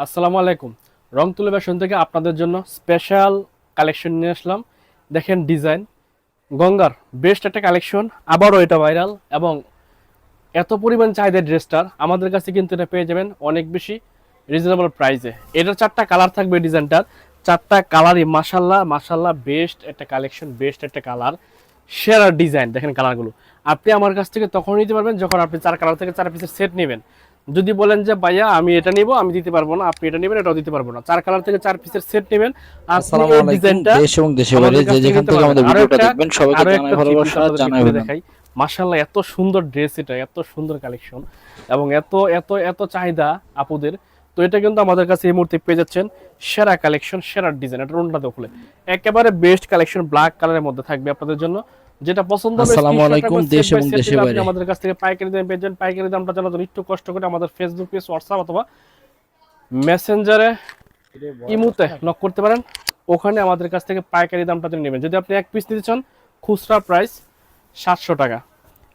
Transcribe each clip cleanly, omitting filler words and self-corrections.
আসসালামু আলাইকুম। রং তুলি ফ্যাশন থেকে আপনাদের জন্য স্পেশাল কালেকশন নিয়ে আসলাম। দেখেন ডিজাইন, গঙ্গার বেস্ট একটা কালেকশন, আবারও এটা ভাইরাল এবং এত পরিমাণ চাহিদা ড্রেসটার আমাদের কাছে কিন্তু এটা পেয়ে যাবেন অনেক বেশি রিজনেবল প্রাইসে। এটার চারটা কালার থাকবে ডিজাইনটার, চারটা কালারই মাশাল্লাহ মাশাল্লাহ বেস্ট একটা কালেকশন, বেস্ট একটা কালার, সেরা ডিজাইন। দেখেন কালারগুলো আপনি আমার কাছ থেকে তখন নিতে পারবেন যখন আপনি চার কালার থেকে চার পিসের সেট নেবেন। যদি বলেন যে ভাইয়া আমি এটা নিব, আমি দিতে পারবো না, আপনি এটা নেবেন, এটাও দিতে পারবো না। চার কালার থেকে চার পিসের সেট নেবেন, আপনি আসসালামু এই আলাইকুম। ডিজাইনটা দেশ এবং দেশের বাইরে আমাদের কাছ যে থেকে যেখান নিতে থেকে পারবেন। আমাদের ভিডিওটা দেখবেন সবাইকে আরো জানাই একটা থ্রি পিস ভালোবাসা, আপনাদেরকে জানাই খুলে অভিনন্দন। দেখাই। মাশাআল্লাহ এত সুন্দর ড্রেস, এটা এত সুন্দর কালেকশন এবং এত এত এত চাহিদা আপুদের। তো এটা কিন্তু আমাদের কাছে এই মুহূর্তে পেয়ে যাচ্ছেন সেরা কালেকশন, সেরা ডিজাইন। এটা রুনটা দেখলে একেবারে বেস্ট কালেকশন, ব্ল্যাক কালারের মধ্যে থাকবে আপনাদের জন্য। যেটা পছন্দ হবে আসসালামু স্ক্রিনশট আলাইকুম। রাখবেন, সেট দেশ বাই এবং সেট দেশের নিলে আপনি বাইরে আমাদের কাছ থেকে পাইকারি দামে পেয়ে যাবেন। পাইকারি দামটা জানার জন্য একটু কষ্ট করে আমাদের ফেসবুক পেজ, হোয়াটসঅ্যাপ অথবা মেসেঞ্জারে, ইমুতে নক করতে পারেন। ওখানে আমাদের কাছ থেকে পাইকারি দামটা তিনি নেবেন। যদি আপনি এক পিস নিতে চান খুচরা প্রাইস 700 টাকা,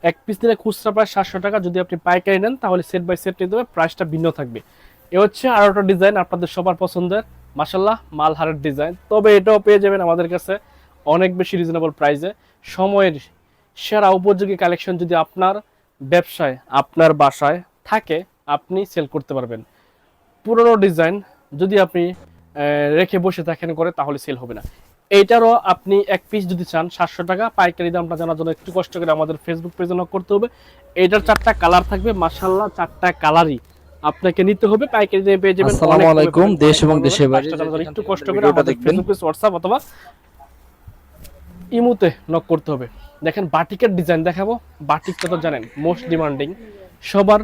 এক পিস নিলে খুচরা প্রাইস 700 টাকা। যদি আপনি পাইকারি নেন তাহলে সেট বাই সেট নিতে হবে, প্রাইসটা ভিন্ন থাকবে। এ হচ্ছে আরো একটা ডিজাইন আপনাদের সবার পছন্দের, মাশাল্লাহ মালহারের ডিজাইন। তবে এটাও পেয়ে যাবেন আমাদের কাছে অনেক বেশি রিজনেবল প্রাইসে। সময়ের সেরা উপযোগী কালেকশন যদি আপনার ব্যবসায়, আপনার বাসায় থাকে, আপনি সেল করতে পারবেন। পুরনো ডিজাইন যদি আপনি রেখে বসে থাকেন করে, তাহলে সেল হবে না। এইটারও আপনি এক পিস যদি চান 700 টাকা, পাইকারি দামটা জানার জন্য একটু কষ্ট করে আমাদের ফেসবুক পেজে নক করতে হবে। এইটার চারটা কালার থাকবে, মাশাল্লাহ চারটা কালারই আপনাকে নিতে হবে, পাইকারি দামে পেয়ে যাবেন আসসালামু অনেক কমে আলাইকুম। পাবেন, দেশ অনেক এবং কমে পাবেন। দেশের বাইরে প্রাইসটা যে জানার জন্য যেখান একটু থেকে কষ্ট আমাদের করে ভিডিওটা আমাদের দেখবেন। ফেসবুক পেজ, হোয়াটসঅ্যাপ অথবা ইমুতে নক করতে হবে। দেখেন বাটিকের ডিজাইন দেখাবো। বাটিকটা তো জানেন মোস্ট ডিমান্ডিং, সবার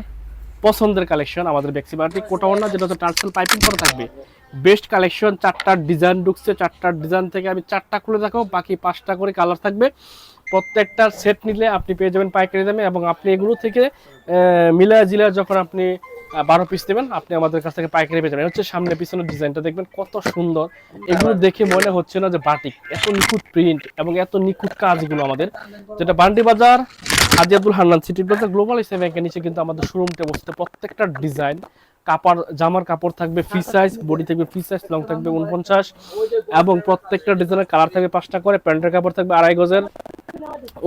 পছন্দের কালেকশন আমাদের বেক্সি বাটিক কোটা ওড়না, যেটা হচ্ছে টার্সেল পাইপিং করা থাকবে। বেস্ট কালেকশন, চারটা ডিজাইন ঢুকছে, চারটা ডিজাইন থেকে আমি চারটা খুলে দেখাবো, বাকি পাঁচটা করে কালার থাকবে। প্রত্যেকটার সেট নিলে আপনি পেয়ে যাবেন পাইকারি দামে এবং আপনি এগুলো থেকে মিলায় জিলায় যখন আপনি 12 পিস নেবেন, আপনি আমাদের কাছ থেকে পাইকারি পেয়ে যাবেন। হচ্ছে সামনে পিছনের ডিজাইনটা দেখবেন কত সুন্দর। এগুলো দেখে মনে হচ্ছে না যে বাটিক, এত নিখুঁত প্রিন্ট এবং এত নিখুঁত কাজগুলো আমাদের। যেটা Bandi Bazar Haji Abdul Hannan City Plaza Global Islam ব্যাংকের নিচে কিন্তু আমাদের শোরুমটা বসতে। প্রত্যেকটা ডিজাইন, কাপড়, জামার কাপড় থাকবে ফ্রি সাইজ, বডি থাকবে ফ্রি সাইজ, লং থাকবে 49 এবং প্রত্যেকটা ডিজাইনের কালার থাকবে 5টা করে। প্যান্টের কাপড় থাকবে 2.5 গজের,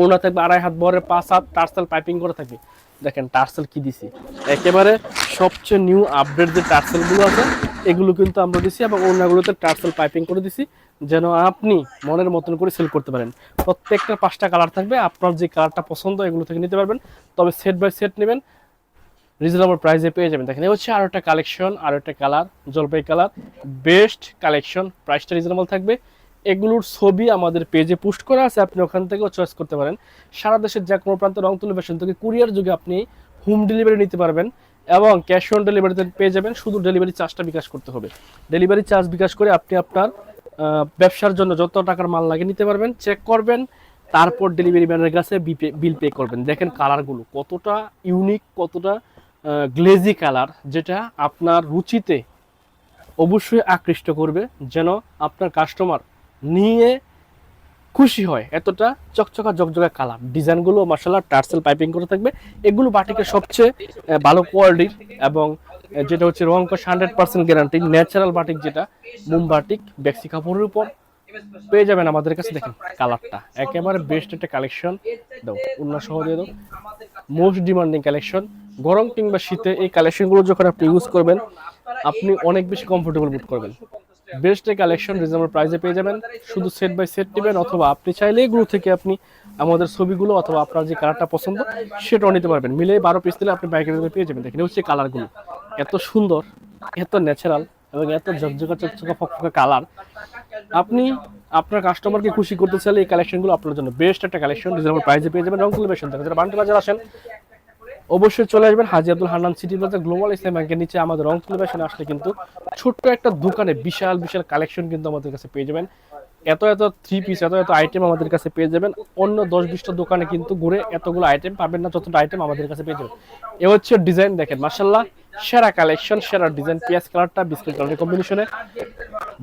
ওনা থাকবে 2.5 হাত বহরের, 5 হাত, টার্সেল পাইপিং করে থাকবে। দেখেন টার্সেল কি দিছি, একেবারে সবচেয়ে নিউ আপডেট যে টার্সেলগুলো আছে এগুলো কিন্তু আমরা দিছি এবং ওনাগুলোতে টার্সেল পাইপিং করে দিছি, যেন আপনি মনের মতন করে সেল করতে পারেন। প্রত্যেকটা 5টা কালার থাকবে, আপনার যে কালারটা পছন্দ এগুলো থেকে নিতে পারবেন। তবে সেট বাই সেট নেবেন, রিজনেবল প্রাইসে পেয়ে যাবেন। দেখেন এই হচ্ছে আরো একটা কালেকশন, আরো একটা কালার, জলপাই কালার, বেস্ট কালেকশন, প্রাইসটা রিজনেবল থাকবে। এগুলোর ছবি আমাদের পেজে পোস্ট করা আছে, আপনি ওখান থেকেও চয়েস করতে পারেন। সারা দেশের যে কোনো প্রান্তে রং তুলি ফ্যাশন থেকে কুরিয়ার যুগে আপনি হোম ডেলিভারি নিতে পারবেন এবং ক্যাশ অন ডেলিভারিতে পেয়ে যাবেন। শুধু ডেলিভারি চার্জটা বিকাশ করতে হবে। ডেলিভারি চার্জ বিকাশ করে আপনি আপনার ব্যবসার জন্য যত টাকার মাল লাগে নিতে পারবেন, চেক করবেন, তারপর ডেলিভারি ম্যানের কাছে বিল পে করবেন। দেখেন কালারগুলো কতটা ইউনিক, কতটা গ্লেজি কালার, যেটা আপনার রুচিতে অবশ্যই আকৃষ্ট করবে, যেন আপনার কাস্টমার নিয়ে খুশি হয়। এতটা চকচকা জকজকা কালার, ডিজাইনগুলো মাশাআল্লাহ টার্সেল পাইপিং করে থাকবে। এগুলো বাটিকের সবচেয়ে ভালো কোয়ালিটির এবং যেটা হচ্ছে রং কস 100% গ্যারান্টি, ন্যাচারাল বাটিক, যেটা মোম বাটিক বেক্সি কাপড়ের উপর পেয়ে যাবেন আমাদের কাছে। দেখেন কালারটা একেবারে বেস্ট একটা কালেকশন। দাও উন্না সহ দিয়ে দাও, মোস্ট ডিমান্ডিং কালেকশন। গরম কিংবা শীতে এই কালেকশনগুলো যখন আপনি ইউজ করবেন, আপনি অনেক বেশি কমফোর্টেবল বোধ করবেন। বেস্ট এই কালেকশন রিজনেবল প্রাইসে পেয়ে যাবেন। শুধু সেট বাই সেট নেবেন, অথবা আপনি চাইলে এগুলো থেকে আপনি আমাদের ছবিগুলো অথবা আপনার যে কালারটা পছন্দ সেটাও নিতে পারবেন। মিলে 12 পিস দিলে আপনি পাইকারি দামে পেয়ে যাবেন। দেখেন হচ্ছে কালারগুলো এত সুন্দর, এত ন্যাচারাল এবং এত ঝকঝকা চকচকা ফকফকা কালার। আপনি আপনার কাস্টমারকে খুশি করতে চাইলে এই কালেকশনগুলো আপনার জন্য বেস্ট একটা কালেকশন, রিজনেবল প্রাইসে পেয়ে যাবেন। রংপুর ফ্যাশন থেকে যারা বান্টি বাজার আসেন অবশ্যই চলে আসবেন Haji Abdul Hannan City Plaza Global Islam ব্যাংকের নিচে। আমাদের রংপুর ফ্যাশনে আসলে কিন্তু ছোট্ট একটা দোকানে বিশাল বিশাল কালেকশন কিন্তু আমাদের কাছে পেয়ে যাবেন। এত এত থ্রি পিস, এত এত আইটেম আমাদের কাছে পেয়ে যাবেন। অন্য 10-20টা দোকানে কিন্তু ঘুরে এতগুলো আইটেম পাবেন না, যতটা আইটেম আমাদের কাছে পেয়ে যাবেন। এ হচ্ছে ডিজাইন, দেখেন মাশাআল্লাহ সেরা কালেকশন, সেরা ডিজাইন। পেঁয়াজ কালারটা বিস্কুট কালারের কম্বিনেশনে,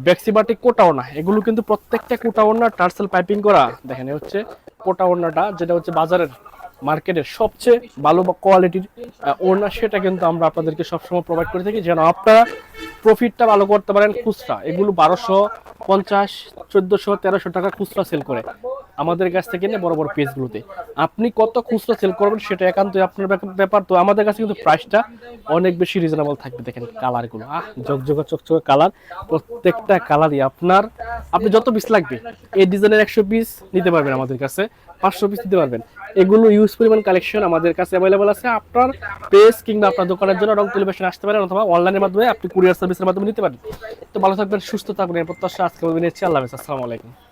বেক্সি বাটিক কোটা ওড়না, এগুলো কিন্তু প্রত্যেকটা কোটা ওড়না টার্সেল পাইপিং করা। দেখেন এ হচ্ছে কোটা ওড়নাটা, যেটা হচ্ছে বাজারের মার্কেটের সবচেয়ে ভালো কোয়ালিটির ওড়না, সেটা কিন্তু আমরা আপনাদেরকে সবসময় প্রোভাইড করে থাকি, যেন আপনারা প্রফিটটা ভালো করতে পারেন। খুচরা এগুলো 1250, 1400, 1300 টাকা খুচরা সেল করে আমাদের কাছ থেকে নিয়ে বড় বড় পেজগুলোতে। আপনি কত খুচরা সেল করবেন সেটা একান্তই আপনার ব্যাপার। তো আমাদের কাছে কিন্তু প্রাইসটা অনেক বেশি রিজনেবল থাকবে। দেখেন কালারগুলো, ঝকঝকে চকচকে কালার, প্রত্যেকটা কালারই আপনি যত পিস লাগবে এই ডিজাইনের 100 পিস নিতে পারবেন আমাদের কাছে, 500 পিস নিতে পারবেন। এগুলো ইউজ পরিমাণ কালেকশন আমাদের কাছে অ্যাভেলেবল আছে। আপনার পেজ কিংবা আপনার দোকানের জন্য রং টেলিভিশন আসতে পারেন, অথবা অনলাইনের মাধ্যমে আপনি কুরিয়ার সার্ভিসের মাধ্যমে নিতে পারেন। তো ভালো থাকবেন, সুস্থ থাকবেন, এই প্রত্যাশা আজকে বলবেন। আল্লাহ হাফেজ, আসসালামু আলাইকুম।